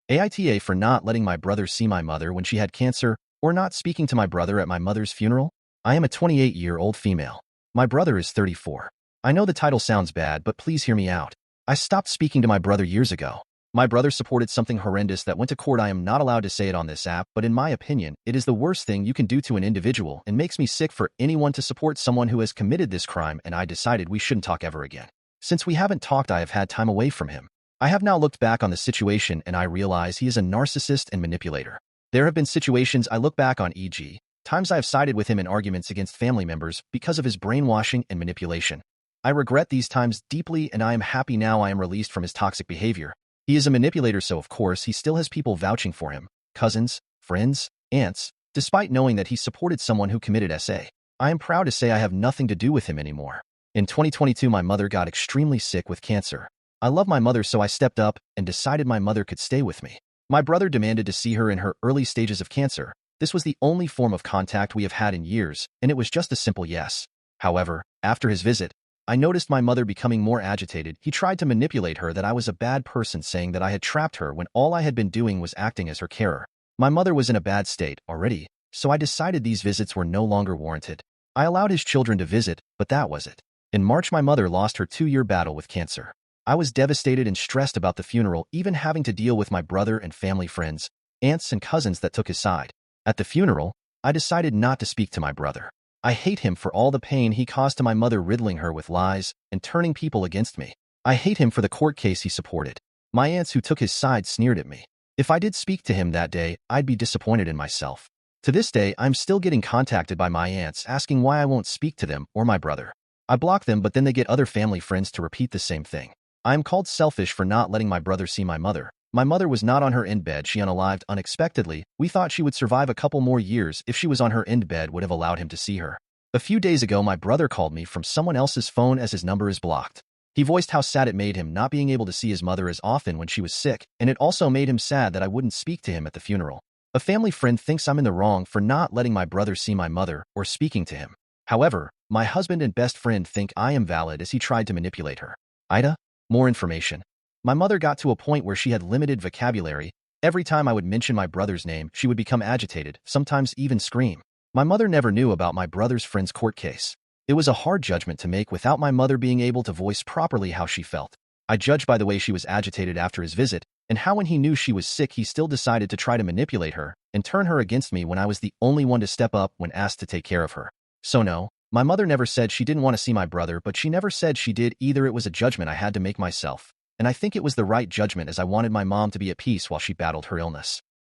AITA for not letting my brother see my mother when she had cancer, or not speaking to my brother at my mother's funeral. I am a 28-year-old female. My brother is 34. I know the title sounds bad, but please hear me out. I stopped speaking to my brother years ago. My brother supported something horrendous that went to court. I am not allowed to say it on this app, but in my opinion, it is the worst thing you can do to an individual and makes me sick for anyone to support someone who has committed this crime, and I decided we shouldn't talk ever again. Since we haven't talked, I have had time away from him. I have now looked back on the situation and I realize he is a narcissist and manipulator. There have been situations I look back on, e.g., times I have sided with him in arguments against family members because of his brainwashing and manipulation. I regret these times deeply, and I am happy now I am released from his toxic behavior. He is a manipulator, so of course he still has people vouching for him, cousins, friends, aunts, despite knowing that he supported someone who committed SA. I am proud to say I have nothing to do with him anymore. In 2022, my mother got extremely sick with cancer. I love my mother, so I stepped up and decided my mother could stay with me. My brother demanded to see her in her early stages of cancer. This was the only form of contact we have had in years, and it was just a simple yes. However, after his visit, I noticed my mother becoming more agitated. He tried to manipulate her that I was a bad person, saying that I had trapped her when all I had been doing was acting as her carer. My mother was in a bad state already, so I decided these visits were no longer warranted. I allowed his children to visit, but that was it. In March, my mother lost her 2-year battle with cancer. I was devastated and stressed about the funeral, even having to deal with my brother and family friends, aunts and cousins that took his side. At the funeral, I decided not to speak to my brother. I hate him for all the pain he caused to my mother, riddling her with lies and turning people against me. I hate him for the court case he supported. My aunts who took his side sneered at me. If I did speak to him that day, I'd be disappointed in myself. To this day, I'm still getting contacted by my aunts asking why I won't speak to them or my brother. I block them, but then they get other family friends to repeat the same thing. I am called selfish for not letting my brother see my mother. My mother was not on her end bed. She unalived unexpectedly. We thought she would survive a couple more years. If she was on her end bed, would have allowed him to see her. A few days ago, my brother called me from someone else's phone as his number is blocked. He voiced how sad it made him not being able to see his mother as often when she was sick, and it also made him sad that I wouldn't speak to him at the funeral. A family friend thinks I'm in the wrong for not letting my brother see my mother or speaking to him. However, my husband and best friend think I am valid as he tried to manipulate her. AITA? More information. My mother got to a point where she had limited vocabulary. Every time I would mention my brother's name, she would become agitated, sometimes even scream. My mother never knew about my brother's friend's court case. It was a hard judgment to make without my mother being able to voice properly how she felt. I judged by the way she was agitated after his visit, and how when he knew she was sick, he still decided to try to manipulate her and turn her against me when I was the only one to step up when asked to take care of her. So no, my mother never said she didn't want to see my brother, but she never said she did either. It was a judgment I had to make myself, and I think it was the right judgment as I wanted my mom to be at peace while she battled her illness.